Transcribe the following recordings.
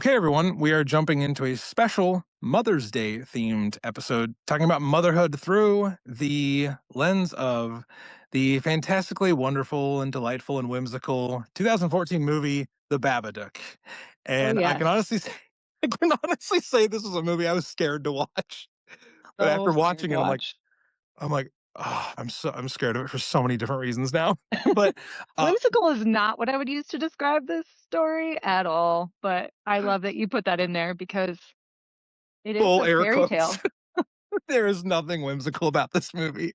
Okay, everyone, we are jumping into a special Mother's Day themed episode talking about motherhood through the lens of the fantastically wonderful and delightful and whimsical 2014 movie, The Babadook. Oh, And I can yes. honestly say, I can honestly say this was a movie I was scared to watch. But So after scared watching to it, watch. I'm like, oh, I'm scared of it for so many different reasons now. But uh, Whimsical is not what I would use to describe this story at all, but I love that you put that in there because it is full a air fairy quotes. tale. There is nothing whimsical about this movie.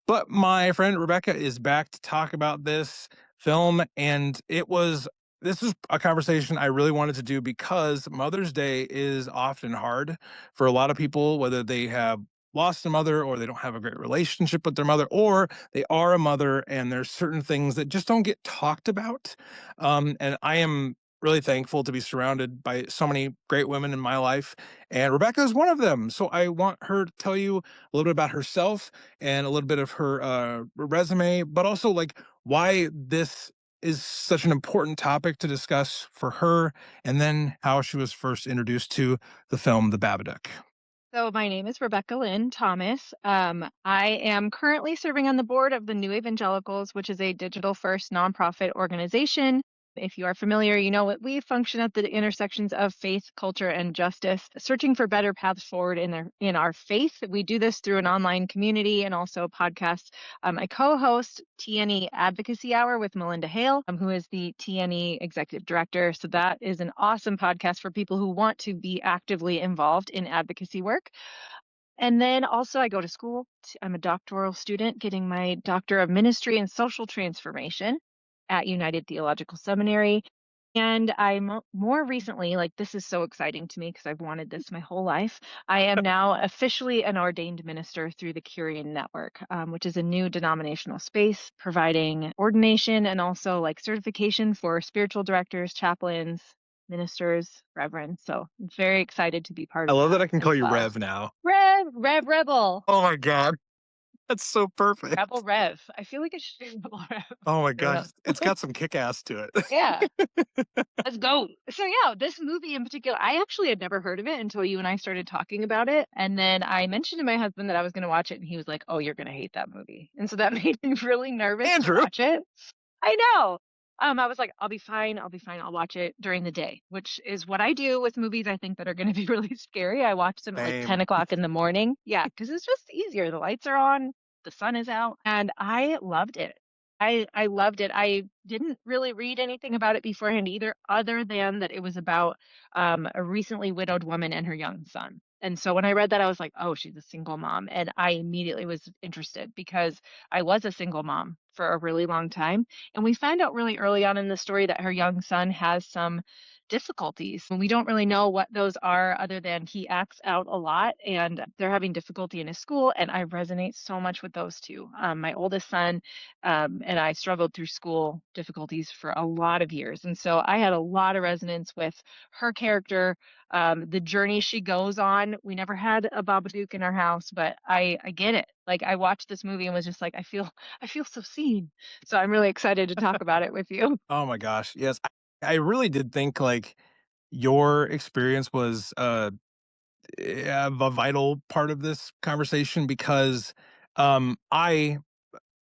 But my friend Rebecca is back to talk about this film. And this is a conversation I really wanted to do because Mother's Day is often hard for a lot of people, whether they have lost a mother or they don't have a great relationship with their mother, or they are a mother and there's certain things that just don't get talked about. And I am really thankful to be surrounded by so many great women in my life, and Rebecca is one of them. So I want her to tell you a little bit about herself and a little bit of her resume, but also like why this is such an important topic to discuss for her, and then how she was first introduced to the film The Babadook. So, my name is Rebecca Lynn Thomas. I am currently serving on the board of the New Evangelicals, which is a digital first nonprofit organization. If you are familiar, you know what we function at the intersections of faith, culture, and justice, searching for better paths forward in our faith. We do this through an online community and also podcasts. I co-host TNE Advocacy Hour with Melinda Hale, who is the TNE executive director. So that is an awesome podcast for people who want to be actively involved in advocacy work. And then also, I go to school. I'm a doctoral student getting my Doctor of Ministry and Social Transformation at United Theological Seminary. And I'm more recently, like, this is so exciting to me because I've wanted this my whole life. I am now officially an ordained minister through the Curian Network, which is a new denominational space providing ordination and also like certification for spiritual directors, chaplains, ministers, reverends. So I'm very excited to be part I of love that that I can call as you well. Rev now. Rebel. Oh my God. That's so Rebel perfect. Rev. I feel like it should be Rebel Rev. Oh my I don't gosh. know. It's got some kick ass to Yeah, it. let's go. So yeah, this movie in particular, I actually had never heard of it until you and I started talking about it. And then I mentioned to my husband that I was going to watch it, and he was like, "Oh, you're going to hate that movie." And so that made me really nervous to Andrew. watch it. I know. I was like, I'll be fine. I'll be fine. I'll watch it during the day, which is what I do with movies I think that are going to be really scary. I watch them at like Same. 10 o'clock in the morning. Yeah, because it's just easier. The lights are on, the sun is out, and I loved it. I loved it. I didn't really read anything about it beforehand either, other than that it was about a recently widowed woman and her young son. And so when I read that, I was like, oh, she's a single mom. And I immediately was interested because I was a single mom for a really long time. And we find out really early on in the story that her young son has some difficulties. And we don't really know what those are other than he acts out a lot and they're having difficulty in his school. And I resonate so much with those two. My oldest son and I struggled through school difficulties for a lot of years. And so I had a lot of resonance with her character, the journey she goes on. We never had a Babadook in our house, but I get it. Like I watched this movie and was just like, I feel so seen. So I'm really excited to talk about it with you. Oh my gosh. Yes. I really did think like your experience was a vital part of this conversation because um I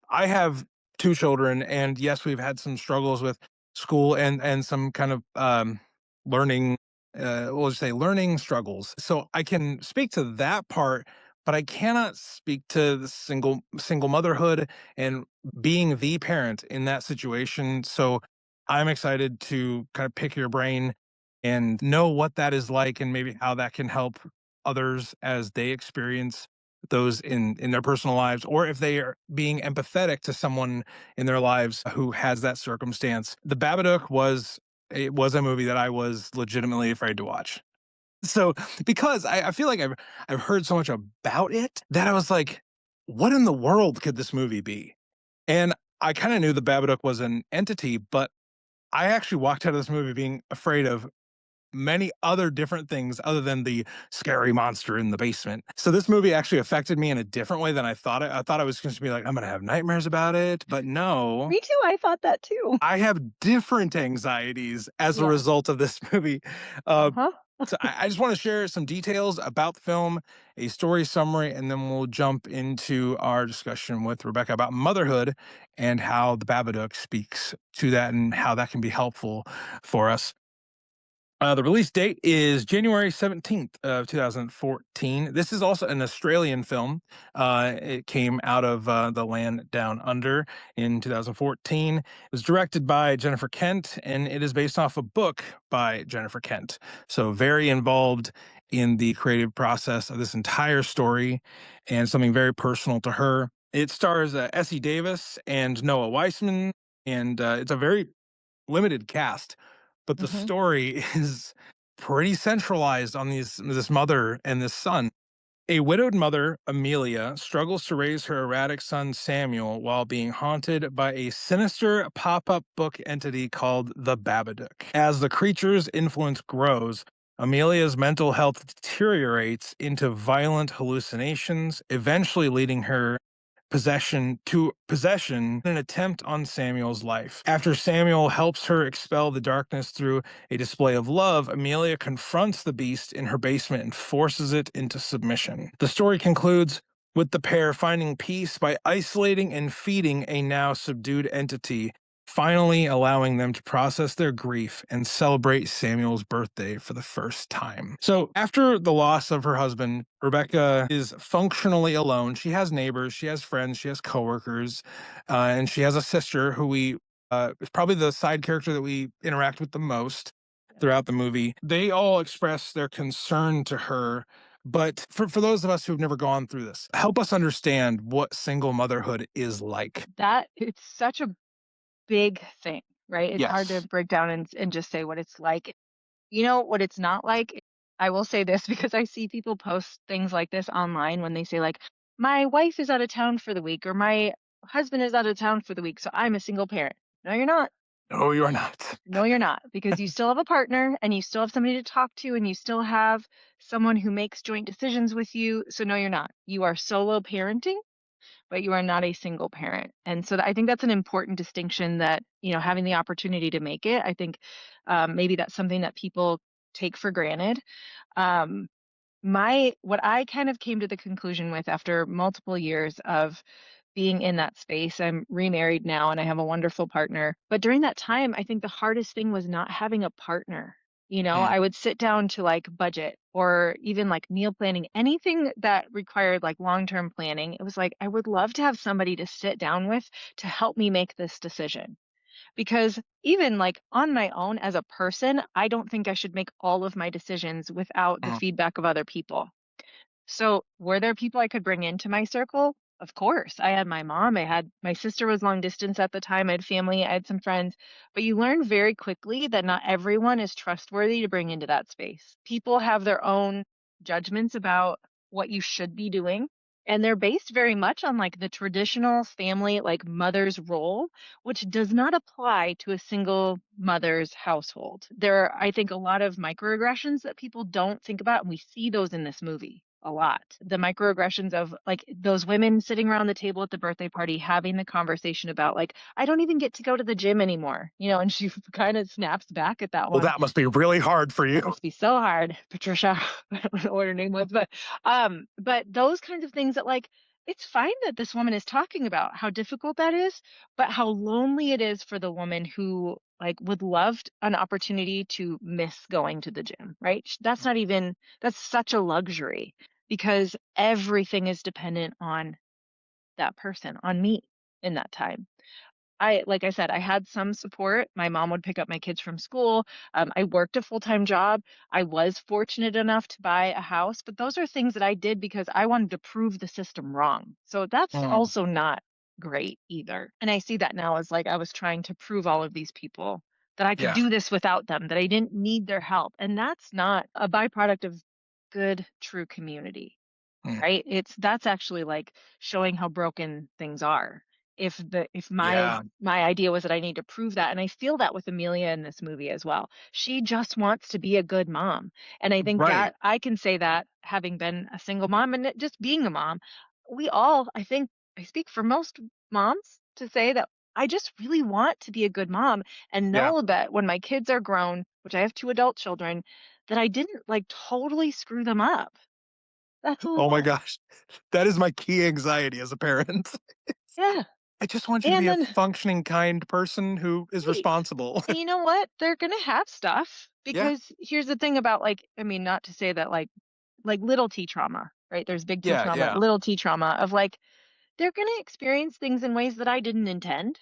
I have two children, and yes, we've had some struggles with school and some kind of learning, we'll just say learning struggles. So I can speak to that part, but I cannot speak to the single motherhood and being the parent in that situation. So I'm excited to kind of pick your brain and know what that is like, and maybe how that can help others as they experience those in their personal lives, or if they are being empathetic to someone in their lives who has that circumstance. The Babadook was a movie that I was legitimately afraid to watch. So because I feel like I've heard so much about it that I was like, what in the world could this movie be? And I kind of knew the Babadook was an entity, but I actually walked out of this movie being afraid of many other different things other than the scary monster in the basement. So this movie actually affected me in a different way than I thought. I thought I was going to be like, I'm going to have nightmares about it, but no, Me too, I thought that too. I have different anxieties as a Yeah. result of this movie. Uh, Uh-huh. so I just want to share some details about the film, a story summary, and then we'll jump into our discussion with Rebecca about motherhood and how the Babadook speaks to that and how that can be helpful for us. The release date is January 17th of 2014. This is also an Australian film. It came out of the land down under in 2014. It was directed by Jennifer Kent, and it is based off a book by Jennifer Kent. So very involved in the creative process of this entire story and something very personal to her. It stars Essie Davis and Noah Weissman, and it's a very limited cast, but the Mhm. story is pretty centralized on this mother and this son. A widowed mother, Amelia, struggles to raise her erratic son Samuel while being haunted by a sinister pop-up book entity called the Babadook. As the creature's influence grows, Amelia's mental health deteriorates into violent hallucinations, eventually leading her possession in an attempt on Samuel's life. After Samuel helps her expel the darkness through a display of love, Amelia confronts the beast in her basement and forces it into submission. The story concludes with the pair finding peace by isolating and feeding a now subdued entity, finally allowing them to process their grief and celebrate Samuel's birthday for the first time. So, after the loss of her husband, Rebecca is functionally alone. She has neighbors, she has friends, she has coworkers, and she has a sister who we is probably the side character that we interact with the most throughout the movie. They all express their concern to her. But for those of us who've never gone through this, help us understand what single motherhood is like. That it's such a big thing, right? It's hard to Yes. break down and just say what it's like. You know what it's not like? I will say this because I see people post things like this online when they say like, "My wife is out of town for the week," or "My husband is out of town for the week, so I'm a single parent." No, you're not. No, you are not. No, you're not, because you still have a partner and you still have somebody to talk to and you still have someone who makes joint decisions with you. So no, you're not. You are solo parenting, but you are not a single parent. And so I think that's an important distinction that, having the opportunity to make it, I think maybe that's something that people take for granted. Um, what I kind of came to the conclusion with after multiple years of being in that space, I'm remarried now and I have a wonderful partner. But during that time, I think the hardest thing was not having a partner. Mm, I would sit down to like budget or even like meal planning, anything that required like long-term planning. It was like, I would love to have somebody to sit down with to help me make this decision. Because even like on my own as a person, I don't think I should make all of my decisions without the mm, feedback of other people. So, were there people I could bring into my circle? Of course. I had my mom, I had my sister was long distance at the time, I had family, I had some friends, but you learn very quickly that not everyone is trustworthy to bring into that space. People have their own judgments about what you should be doing, and they're based very much on like the traditional family, like mother's role, which does not apply to a single mother's household. There are, I think, a lot of microaggressions that people don't think about, and we see those in this movie a lot. The microaggressions of like those women sitting around the table at the birthday party having the conversation about like, I don't even get to go to the gym anymore, and she kind of snaps back at that well, one. that must be really hard for you. That must be so hard, Patricia. I don't know what her name was, but those kinds of things that like it's fine that this woman is talking about how difficult that is, but how lonely it is for the woman who like would love an opportunity to miss going to the gym, right? That's such a luxury because everything is dependent on that person, on me in that time. Like I said, I had some support. My mom would pick up my kids from school. I worked a full-time job. I was fortunate enough to buy a house, but those are things that I did because I wanted to prove the system wrong. So that's Mm, also not great either. And I see that now as like I was trying to prove all of these people that I could yeah. do this without them, that I didn't need their help. And that's not a byproduct of good, true community, Mm. right? That's actually like showing how broken things are. if Yeah. my idea was that I need to prove that. And I feel that with Amelia in this movie as well. She just wants to be a good mom. And I think Right. that I can say that having been a single mom and just being a mom, we all, I think I speak for most moms to say that I just really want to be a good mom and Yeah. know that when my kids are grown, which I have two adult children, that I didn't like totally screw them up. That's Oh my all. gosh. That is my key anxiety as a parent. Yeah. I just want you to And be a then functioning, kind person who is right. responsible. And you know what? They're gonna have stuff Yeah. because here's the thing about like, I mean, not to say that like little T trauma, right? There's big T Yeah. trauma, Yeah. little T trauma of like they're gonna experience things in ways that I didn't intend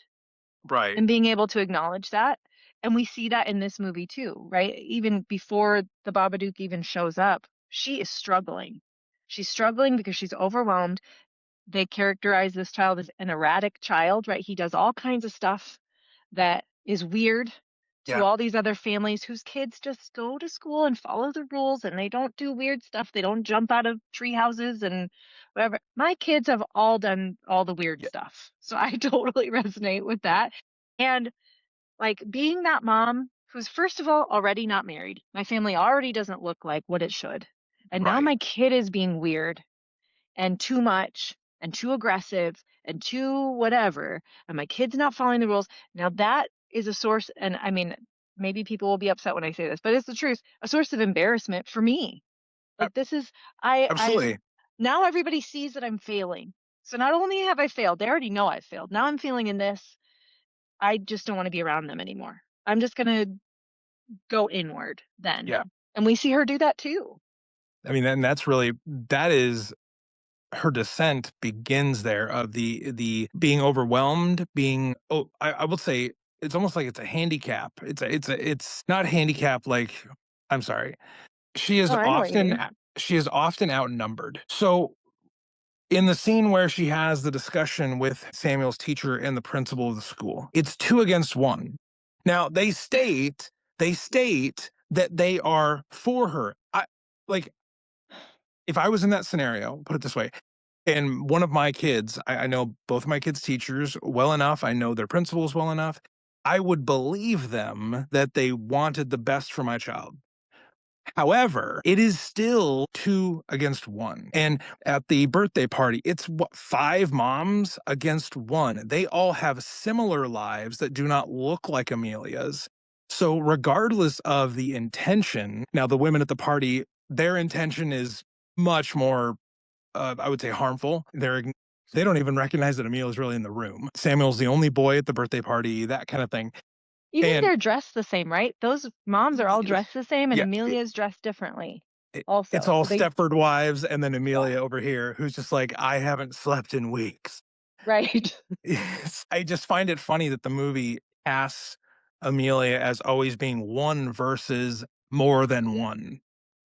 Right. and being able to acknowledge that. And we see that in this movie too, right? Even before the Babadook even shows up, she is struggling. She's struggling because she's overwhelmed. They characterize this child as an erratic child, right? He does all kinds of stuff that is weird to Yeah. all these other families whose kids just go to school and follow the rules and they don't do weird stuff. They don't jump out of tree houses and whatever. My kids have all done all the weird Yeah. stuff. So I totally resonate with that. And like being that mom who's first of all already not married. My family already doesn't look like what it should. And now Right. my kid is being weird and too much and too aggressive and too whatever, and my kid's not following the rules. Now that is a source, and I mean, maybe people will be upset when I say this, but it's the truth, a source of embarrassment for me. A- Like this is I Absolutely. now everybody sees that I'm failing. So not only have I failed, they already know I failed. Now I'm feeling in this. I just don't want to be around them anymore. I'm just gonna go inward then. Yeah. And we see her do that too. I mean, and that's really that is her descent begins there of the being overwhelmed, being I will say it's almost like it's a handicap. It's not handicap like I'm sorry. She is Oh, I know what you often mean. she is often outnumbered. So in the scene where she has the discussion with Samuel's teacher and the principal of the school, it's 2 against 1. Now, they state that they are for her. Like, if I was in that scenario, put it this way, and one of my kids, I know both of my kids' teachers well enough, I know their principals well enough, I would believe them that they wanted the best for my child. However, it is still 2 against 1, and at the birthday party, it's what, 5 moms against 1. They all have similar lives that do not look like Amelia's. So regardless of the intention, now the women at the party, their intention is much more, I would say, harmful. They don't even recognize that Amelia is really in the room. Samuel's the only boy at the birthday party, that kind of thing, Even and they're dressed the same, right? Those moms are all dressed the same, and yeah, Amelia's dressed differently it's also. all So they, Stepford wives and then yeah, Amelia over here who's just like, "I haven't slept in weeks." right. I just find it funny that the movie casts Amelia as always being one versus more than one.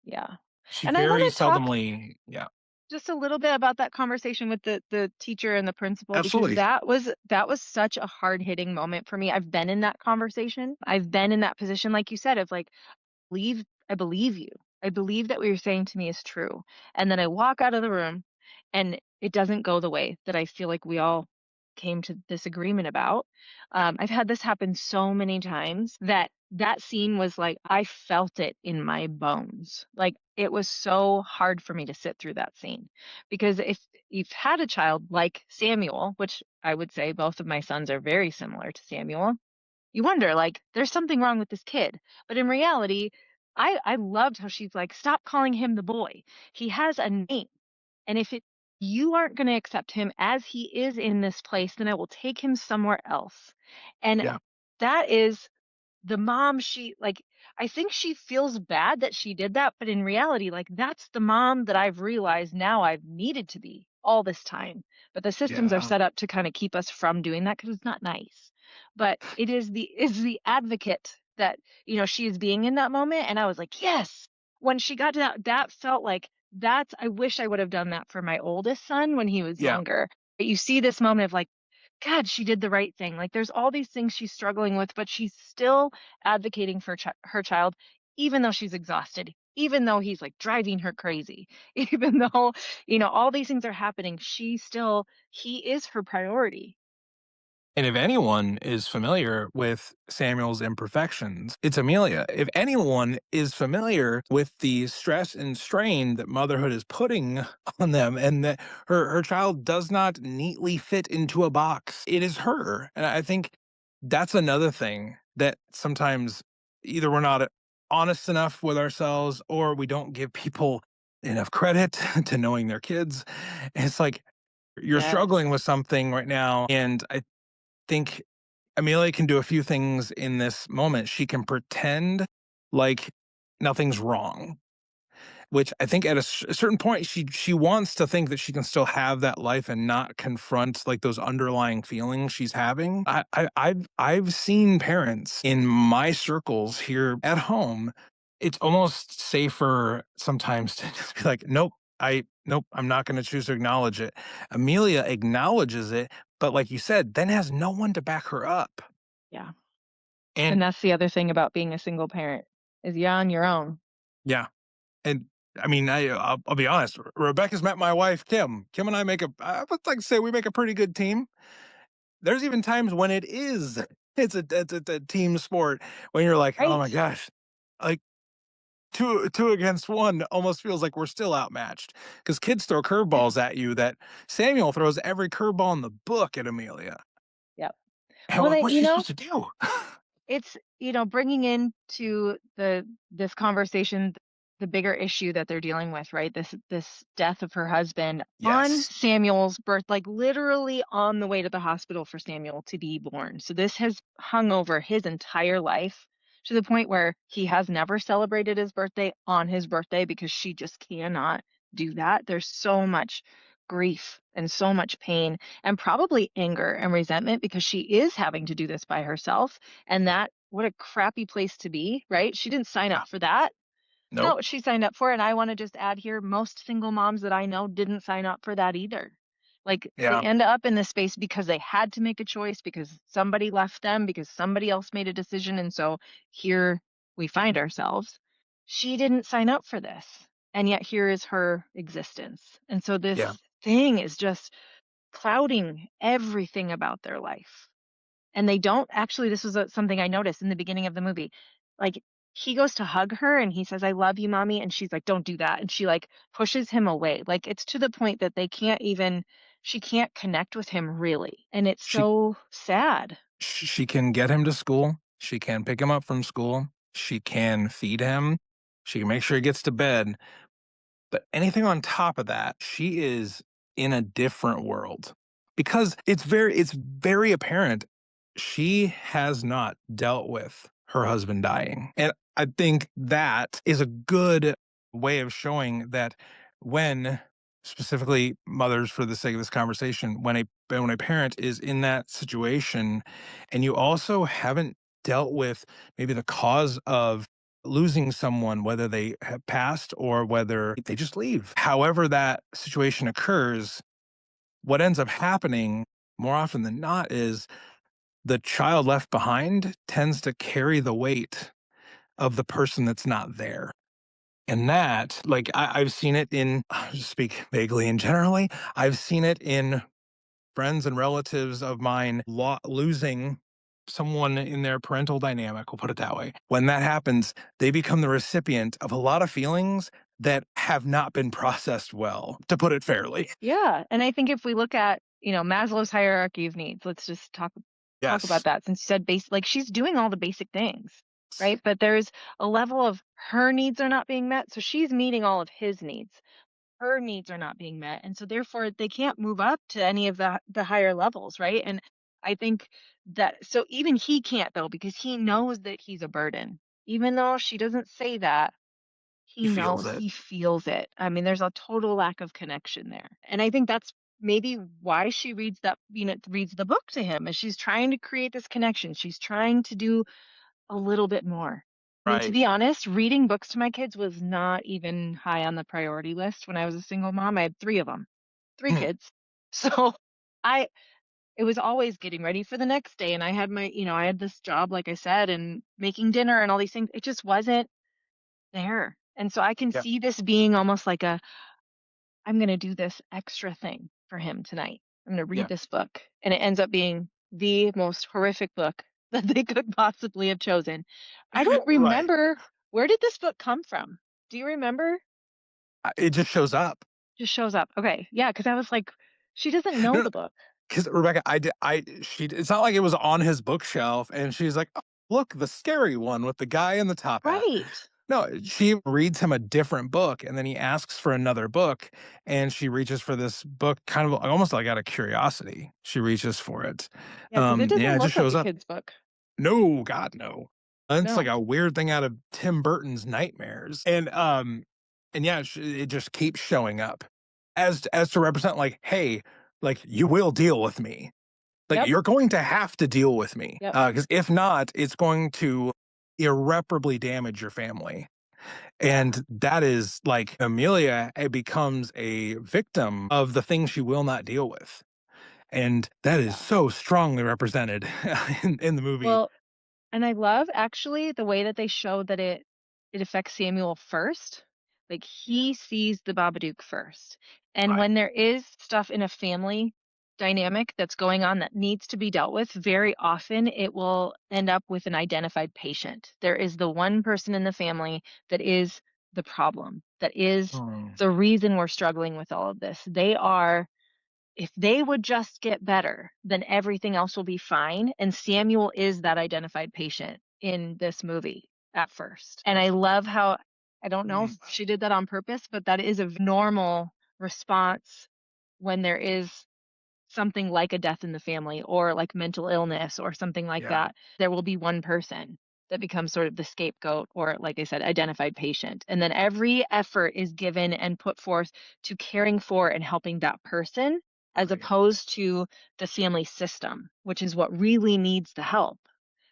Yeah. She And I very want to talk seldomly yeah, just a little bit about that conversation with the teacher and the principal because absolutely. that was such a hard-hitting moment for me. I've been in that conversation. I've been in that position, like you said, of like, believe I believe you. I believe that what you're saying to me is true. And then I walk out of the room and it doesn't go the way that I feel like we all came to this agreement about. I've had this happen so many times that that scene was like I felt it in my bones. Like it was so hard for me to sit through that scene because if you've had a child like Samuel, which I would say both of my sons are very similar to Samuel, you wonder like there's something wrong with this kid, but in reality I loved how she's like stop calling him the boy, he has a name, and if it you aren't going to accept him as he is in this place, then I will take him somewhere else. And Yeah, that is the mom. She like I think she feels bad that she did that, but in reality like that's the mom that I've realized now I've needed to be all this time, but the systems are yeah, set up to kind of keep us from doing that because it's not nice. But it is the advocate that she is being in that moment, and I was like yes, when she got to that felt like that's I wish I would have done that for my oldest son when he was yeah, younger. But you see this moment of like God, she did the right thing. Like there's all these things she's struggling with, but she's still advocating for her child, even though she's exhausted, even though he's like driving her crazy, even though, all these things are happening. He is her priority. And if anyone is familiar with Samuel's imperfections, it's Amelia. If anyone is familiar with the stress and strain that motherhood is putting on them and that her child does not neatly fit into a box, it is her. And I think that's another thing that sometimes either we're not honest enough with ourselves or we don't give people enough credit to knowing their kids. It's like you're Yes. struggling with something right now, and I think Amelia can do a few things in this moment. She can pretend like nothing's wrong, which I think at a certain point she wants to think that she can still have that life and not confront like those underlying feelings she's having. I've seen parents in my circles here at home. It's almost safer sometimes to just be like, nope. Nope, I'm not going to choose to acknowledge it. Amelia acknowledges it, but like you said, then has no one to back her up. Yeah. And And that's the other thing about being a single parent is you're on your own. yeah, and I mean, I'll be honest. Rebecca's met my wife, Kim. Kim and I I would like to say we make a pretty good team. There's even times when it's a team sport when you're like, oh Right. my gosh, like two against one almost feels like we're still outmatched because kids throw curveballs at you that Samuel throws every curveball in the book at Amelia. Yep. And Well, like, then, what's she supposed to do? it's, bringing into this conversation the bigger issue that they're dealing with, right? This death of her husband on Yes, Samuel's birth, like literally on the way to the hospital for Samuel to be born. So this has hung over his entire life to the point where he has never celebrated his birthday on his birthday because she just cannot do that. There's so much grief and so much pain and probably anger and resentment because she is having to do this by herself. And that, what a crappy place to be, right? She didn't sign yeah, up for that. It's not nope, what she signed up for. And I want to just add here, most single moms that I know didn't sign up for that either. Like they yeah, end up in this space because they had to make a choice, because somebody left them, because somebody else made a decision. And so here we find ourselves. She didn't sign up for this. And yet here is her existence. And so this yeah. thing is just clouding everything about their life. And they don't actually, this was something I noticed in the beginning of the movie. Like he goes to hug her and he says, I love you, mommy. And she's like, don't do that. And she like pushes him away. Like it's to the point that they can't even, she can't connect with him really. And it's She so sad. she can get him to school. She can pick him up from school. She can feed him. She can make sure he gets to bed. But anything on top of that, she is in a different world because it's very apparent she has not dealt with her husband dying. And I think that is a good way of showing that when specifically mothers for the sake of this conversation, when a parent is in that situation and you also haven't dealt with maybe the cause of losing someone, whether they have passed or whether they just leave. However, that situation occurs, what ends up happening more often than not is the child left behind tends to carry the weight of the person that's not there. And that, like, I've seen it in, I'll just speak vaguely and generally, I've seen it in friends and relatives of mine losing someone in their parental dynamic, we'll put it that way. When that happens, they become the recipient of a lot of feelings that have not been processed well, to put it fairly. Yeah. And I think if we look at, Maslow's hierarchy of needs, let's just talk about Yes. that, since you said base, like she's doing all the basic things, right? But there's a level of her needs are not being met. So she's meeting all of his needs. Her needs are not being met, and so therefore they can't move up to any of the higher levels, right? And I think that, so even he can't though, because he knows that he's a burden. Even though she doesn't say that, He he feels knows, it. he feels it. I mean, there's a total lack of connection there. And I think that's maybe why she reads that, reads the book to him, is she's trying to create this connection. She's trying to do a little bit more. I mean, to Right. be honest, reading books to my kids was not even high on the priority list when I was a single mom. I had three of them, three Hmm. kids. So I, it was always getting ready for the next day. And I had my, I had this job, like I said, and making dinner and all these things. It just wasn't there. And so I can Yeah. see this being almost like I'm going to do this extra thing for him tonight. I'm going to read Yeah. this book. And it ends up being the most horrific book that they could possibly have chosen. I don't Right. remember, where did this book come from? Do you remember? It just shows up. Just shows up. Okay. Yeah, because I was like, she doesn't know No, the book. because Rebecca, it's not like it was on his bookshelf, and she's like, "Oh, look, the scary one with the guy in the top hat." Right. No, she reads him a different book, and then he asks for another book, and she reaches for this book, kind of almost like out of curiosity. She reaches for it. Yeah, because it Yeah, doesn't it just look like shows a up. kid's book. No, God, no. It's like No. a weird thing out of Tim Burton's nightmares, and yeah, it just keeps showing up as to represent, like, hey, like, you will deal with me, like, Yep. you're going to have to deal with me, Yep. because if not, it's going to irreparably damage your family. Yeah. And that is like Amelia becomes a victim of the things she will not deal with. And that is Yeah. so strongly represented in the movie. Well, and I love actually the way that they show that it affects Samuel first. Like he sees the Babadook first. And Right. when there is stuff in a family dynamic that's going on that needs to be dealt with, very often it will end up with an identified patient. There is the one person in the family that is the problem, that is Mm, the reason we're struggling with all of this. They are, if they would just get better, then everything else will be fine. And Samuel is that identified patient in this movie at first. And I love how, I don't know if mm, she did that on purpose, but that is a normal response when there is something like a death in the family or like mental illness or something like yeah. that. There will be one person that becomes sort of the scapegoat or, like I said, identified patient. And then every effort is given and put forth to caring for and helping that person as Right. opposed to the family system, which is what really needs the help.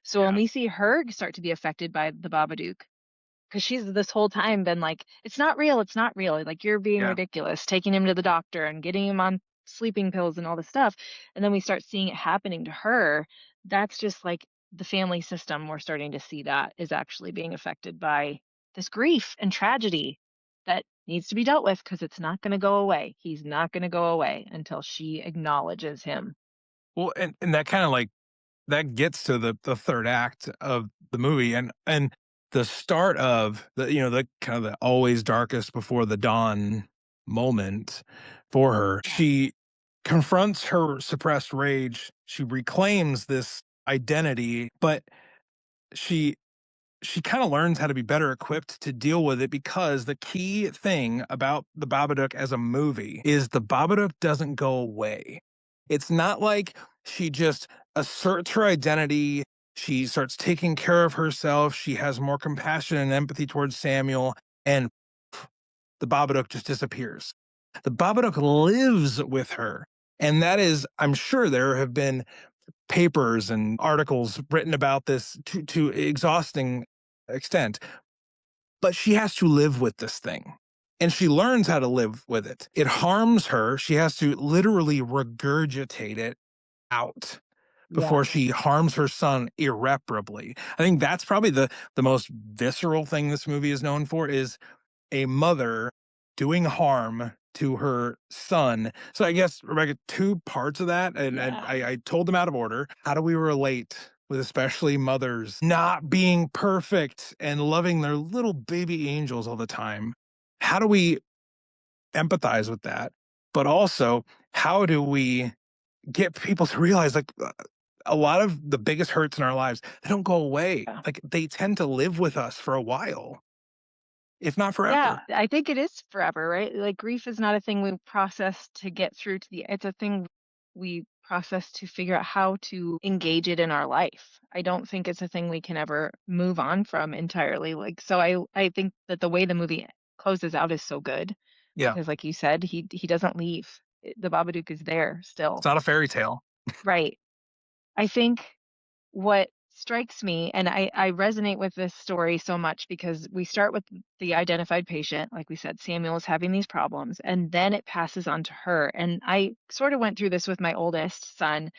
So when Yeah. we see her start to be affected by the Babadook, because she's this whole time been like, "It's not real, it's not real. Like, you're being Yeah. ridiculous," taking him to the doctor and getting him on sleeping pills and all this stuff. And then we start seeing it happening to her. That's just like the family system. We're starting to see that is actually being affected by this grief and tragedy that needs to be dealt with because it's not going to go away. He's not going to go away until she acknowledges him. Well, and that kind of like that gets to the third act of the movie, and the start of the kind of the always darkest before the dawn moment for her. Yeah. She confronts her suppressed rage. She reclaims this identity, but she she kind of learns how to be better equipped to deal with it, because the key thing about the Babadook as a movie is the Babadook doesn't go away. It's not like she just asserts her identity, she starts taking care of herself, she has more compassion and empathy towards Samuel, and the Babadook just disappears. The Babadook lives with her. And that is, I'm sure there have been papers and articles written about this to exhausting extent, but she has to live with this thing, and she learns how to live with it. It harms her. She has to literally regurgitate it out before Yes. she harms her son irreparably. I think that's probably the most visceral thing this movie is known for, is a mother doing harm to her son. So I guess, Rebecca, two parts of that, and Yeah. I told them out of order. How do we relate with especially mothers not being perfect and loving their little baby angels all the time? How do we empathize with that? But also, how do we get people to realize, like, a lot of the biggest hurts in our lives, they don't go away. Yeah. Like, they tend to live with us for a while, if not Yeah, forever. I think it is forever, right? Like grief is not a thing we process to get through to the, it's a thing we process to figure out how to engage it in our life. I don't think it's a thing we can ever move on from entirely. Like so I think that the way the movie closes out is so good Yeah. because like you said, he doesn't leave. The Babadook is there It's still. not a fairy tale. Right. I think what strikes me, and I resonate with this story so much because we start with the identified patient, like we said, Samuel is having these problems, and then it passes on to her. And I sort of went through this with my oldest son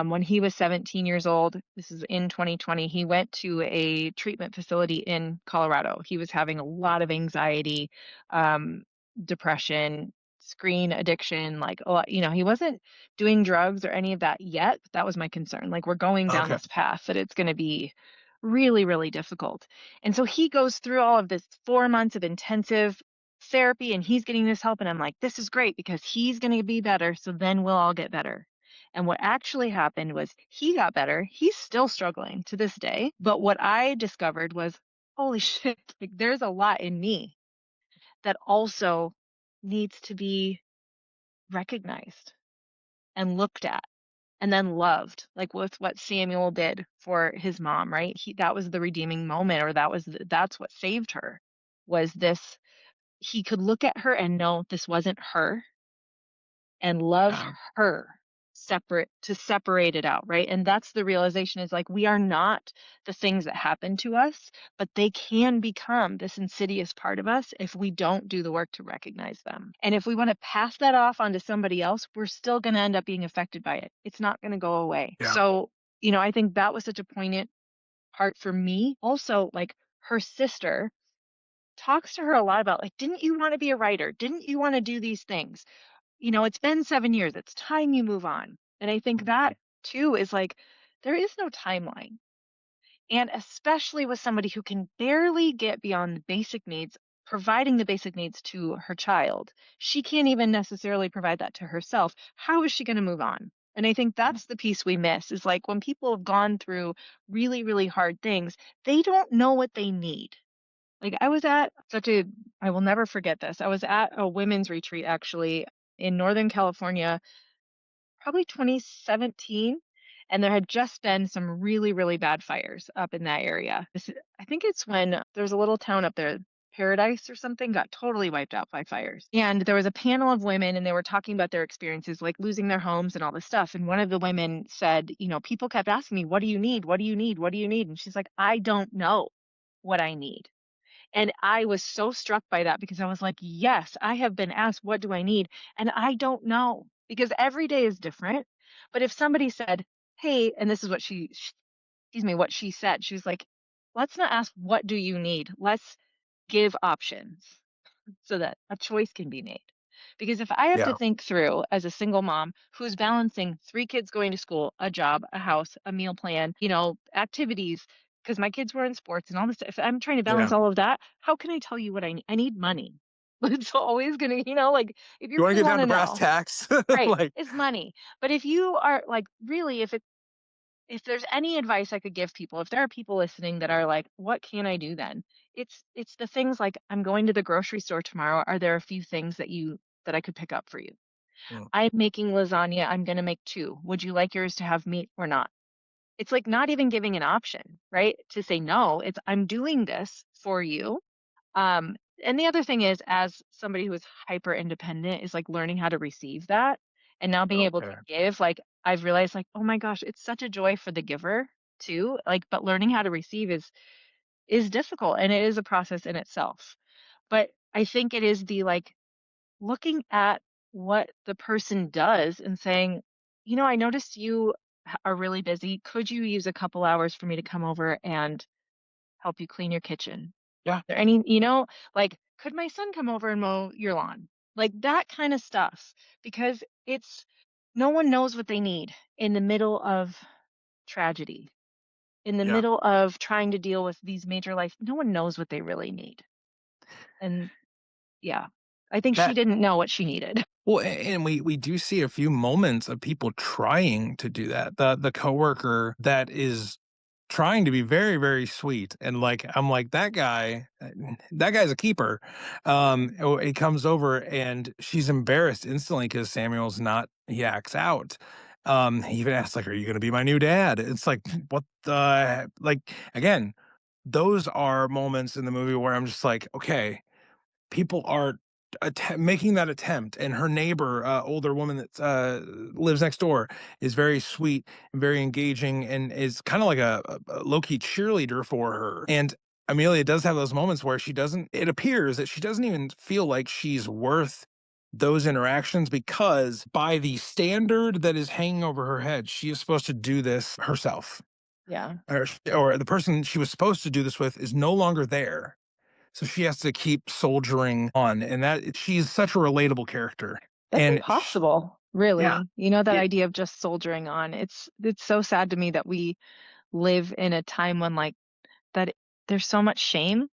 when he was 17 years old. This is in 2020. He went to a treatment facility in Colorado. He was having a lot of anxiety, um, depression, screen addiction, like, oh, he wasn't doing drugs or any of that yet. But that was my concern. Like, we're going down Okay. this path that it's going to be really, really difficult. And so he goes through all of this 4 months of intensive therapy and he's getting this help. And I'm like, this is great because he's going to be better. So then we'll all get better. And what actually happened was he got better. He's still struggling to this day. But what I discovered was, holy shit, like there's a lot in me that also needs to be recognized and looked at and then loved, like with what Samuel did for his mom, right? That was the redeeming moment, or that's what saved her. Was this He could look at her and know this wasn't her and love Yeah. her separate it out, right? And that's the realization, is like we are not the things that happen to us, but they can become this insidious part of us if we don't do the work to recognize them. And if we want to pass that off onto somebody else, we're still going to end up being affected by it. It's not going to go away. Yeah. So, I think that was such a poignant part for me. Also, like her sister talks to her a lot about, like, didn't you want to be a writer? Didn't you want to do these things? It's been 7 years. It's time you move on. And I think that too is like, there is no timeline. And especially with somebody who can barely get beyond the basic needs, providing the basic needs to her child, she can't even necessarily provide that to herself. How is she going to move on? And I think that's the piece we miss, is like when people have gone through really, really hard things, they don't know what they need. Like I was at I will never forget this. I was at a women's retreat actually in Northern California, probably 2017, and there had just been some really, really bad fires up in that area. I think it's when there's a little town up there, Paradise or something, got totally wiped out by fires. And there was a panel of women and they were talking about their experiences, like losing their homes and all this stuff. And one of the women said, people kept asking me, what do you need? What do you need? What do you need? And she's like, I don't know what I need. And I was so struck by that because I was like, yes, I have been asked, what do I need? And I don't know, because every day is different. But if somebody said, hey, and this is what excuse me, what she said, she was like, let's not ask, what do you need? Let's give options so that a choice can be made. Because if I have to Yeah. think through as a single mom who's balancing three kids going to school, a job, a house, a meal plan, activities, because my kids were in sports and all this, if I'm trying to balance Yeah. all of that, how can I tell you what I need? I need money. It's always going to, like if you You want to really get want down to to brass know, tacks? right, Like, it's money. But if you are like really, if there's any advice I could give people, if there are people listening that are like, what can I do then? It's the things like, I'm going to the grocery store tomorrow. Are there a few things that I could pick up for you? mm, I'm making lasagna. I'm going to make two. Would you like yours to have meat or not? It's like not even giving an option, right? To say no. It's, I'm doing this for you. And the other thing is, as somebody who is hyper independent, is like learning how to receive that and now being able to okay. give. Like I've realized, like, oh my gosh, it's such a joy for the giver too. Like, but learning how to receive is difficult and it is a process in itself. But I think it is the like looking at what the person does and saying, I noticed you are really busy. Could you use a couple hours for me to come over and help you clean your kitchen? Yeah. There any, like, could my son come over and mow your lawn? Like that kind of stuff, because no one knows what they need in the middle of tragedy, in the Yeah. middle of trying to deal with these major life. No one knows what they really need. And yeah, I think she That didn't know what she needed. Well, and we do see a few moments of people trying to do that. The coworker that is trying to be very, very sweet, and like I'm like that guy's a keeper. He comes over and she's embarrassed instantly because Samuel's not. He acts out. He even asks like, "Are you going to be my new dad?" It's like, what the like again. Those are moments in the movie where I'm just like, okay, people are making that attempt, and her neighbor, older woman that lives next door, is very sweet and very engaging and is kind of like a low-key cheerleader for her. And Amelia does have those moments where she doesn't it appears that she doesn't even feel like she's worth those interactions, because by the standard that is hanging over her head, she is supposed to do this herself, Yeah. or the person she was supposed to do this with is no longer there. So she has to keep soldiering on, and that she's such a relatable character. That's And sh impossible, Yeah, really. You know, that it idea of just soldiering on. It's so sad to me that we live in a time when, like, that there's so much shame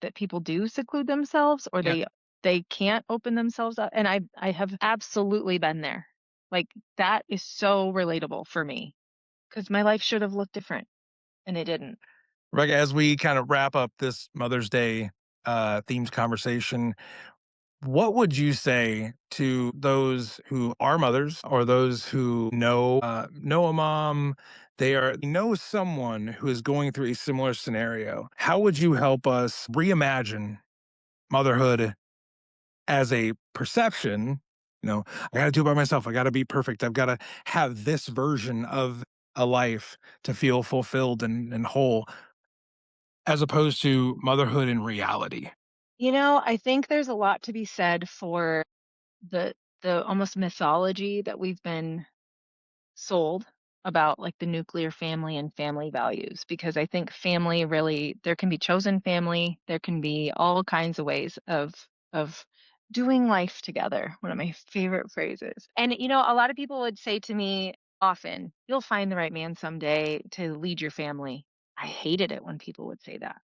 that people do seclude themselves or yeah. they can't open themselves up, and I have absolutely been there. Like, that is so relatable for me because my life should have looked different, and it didn't. Rebecca, as we kind of wrap up this Mother's Day themes conversation, what would you say to those who are mothers or those who know a mom? They know someone who is going through a similar scenario. How would you help us reimagine motherhood as a perception? I got to do it by myself. I got to be perfect. I've got to have this version of a life to feel fulfilled and whole, as opposed to motherhood in reality. You know, I think there's a lot to be said for the the almost mythology that we've been sold about, like, the nuclear family and family values, because I think family really, there can be chosen family, there can be all kinds of ways of doing life together, one of my favorite phrases. And, you know, a lot of people would say to me often, "You'll find the right man someday to lead your family." I hated it when people would say that.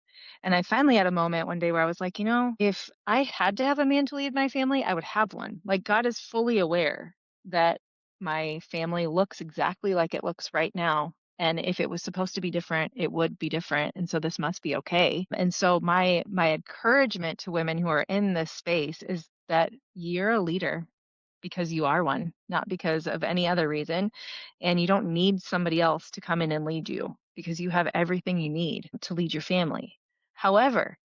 And I finally had a moment one day where I was like, you know, if I had to have a man to lead my family, I would have one. Like, God is fully aware that my family looks exactly like it looks right now. And if it was supposed to be different, it would be different. And so this must be okay. And so my encouragement to women who are in this space is that you're a leader because you are one, not because of any other reason. And you don't need somebody else to come in and lead you because you have everything you need to lead your family. However,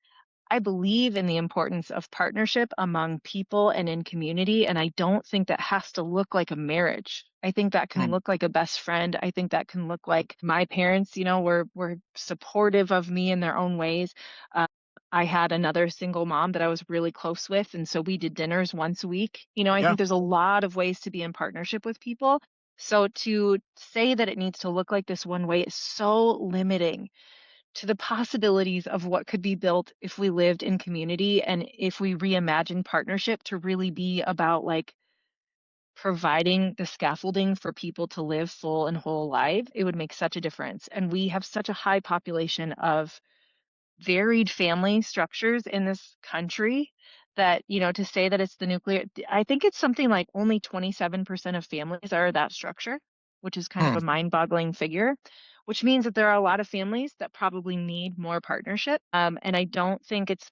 I believe in the importance of partnership among people and in community, and I don't think that has to look like a marriage. I think that can Mm, look like a best friend. I think that can look like my parents, you know, were supportive of me in their own ways. Uh, I had another single mom that I was really close with, and so we did dinners once a week. You know, I yeah. think there's a lot of ways to be in partnership with people. So to say that it needs to look like this one way is so limiting to the possibilities of what could be built if we lived in community and if we reimagine partnership to really be about, like, providing the scaffolding for people to live full and whole lives. It would make such a difference. And we have such a high population of varied family structures in this country that, you know, to say that it's the nuclear, I think it's something like only 27% of families are that structure, which is kind of Hmm. a mind-boggling figure, which means that there are a lot of families that probably need more partnership. And I don't think it's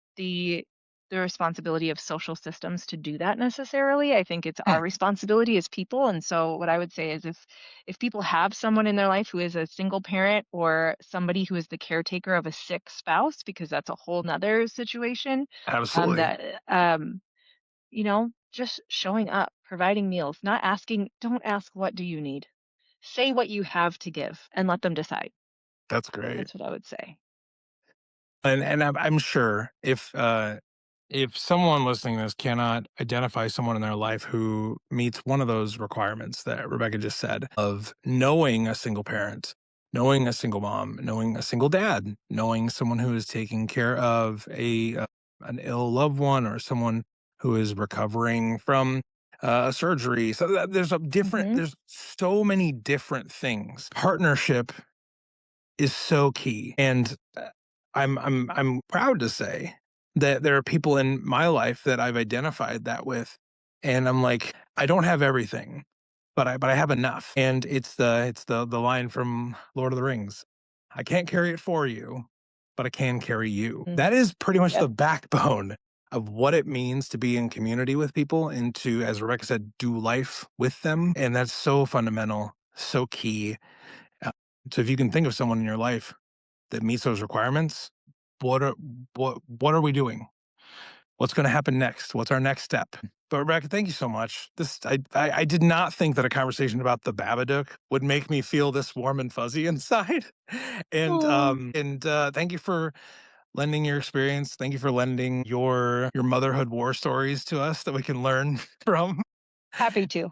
the responsibility of social systems to do that necessarily. I think it's our Hmm. responsibility as people. And so what I would say is if people have someone in their life who is a single parent or somebody who is the caretaker of a sick spouse, because that's a whole nother situation, Absolutely. that you know, just showing up, providing meals, not asking, don't ask what do you need. Say what you have to give and let them decide. That's great. That's what I would say. And I'm sure if someone listening to this cannot identify someone in their life who meets one of those requirements that Rebecca just said, of knowing a single parent, knowing a single mom, knowing a single dad, knowing someone who is taking care of a an ill loved one or someone who is recovering from a surgery. So Mhm. there's so many different things. Partnership is so key. And I'm proud to say that there are people in my life that I've identified that with, and I'm like, I don't have everything, but I have enough. And it's the line from Lord of the Rings. I can't carry it for you, but I can carry you. Mm. That is pretty much Yep. the backbone of what it means to be in community with people and to, as Rebecca said, do life with them. And that's so fundamental, so key. Uh, so if you can think of someone in your life that meets those requirements, what are what are we doing? What's going to happen next? What's our next step? But Rebecca, thank you so much. I did not think that a conversation about the Babadook would make me feel this warm and fuzzy inside. Oh, Thank you for lending your experience. Thank you for lending your motherhood war stories to us that we can learn from. happy to.